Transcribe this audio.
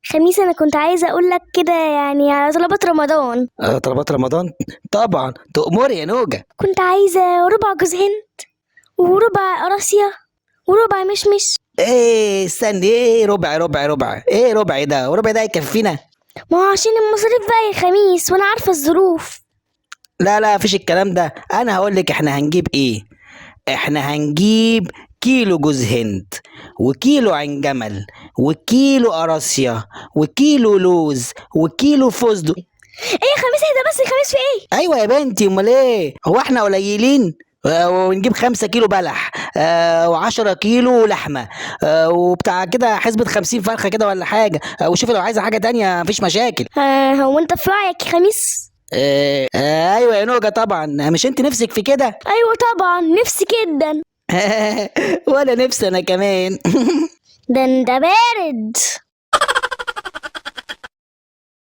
خميس، انا كنت عايزه اقول لك كده يعني على طلبات رمضان. طلبات رمضان. طبعا تأمري يا نوجة. كنت عايزه ربع جوز هند وربع قراصية وربع مشمش. ايه استني، ايه ربع، ايه ربع ده وربع ده يكفينا؟ ما هو عشان المصاريف بقى يا خميس، وانا عارفه الظروف. لا مفيش الكلام ده. انا هقول لك احنا هنجيب ايه. احنا هنجيب كيلو جوز هند، وكيلو عين جمل، وكيلو قراصية، وكيلو لوز، وكيلو فستق. ايه يا خميس، اهدى بس يا خميس، في ايه؟ ايوه يا بنتي، امال ايه؟ هو احنا قليلين؟ ونجيب 5 كيلو بلح، و10 كيلو لحمة، وبتاع كده حسبة 50 فرخة كده ولا حاجة. وشوفي لو عايزة حاجة تانية مفيش مشاكل. هو انت في رايك يا خميس؟ ايوه يا نوجة طبعا، مش انت نفسك في كده؟ ايوه طبعا، نفسي جدا. ولا نفسي انا كمان. ده انت بارد.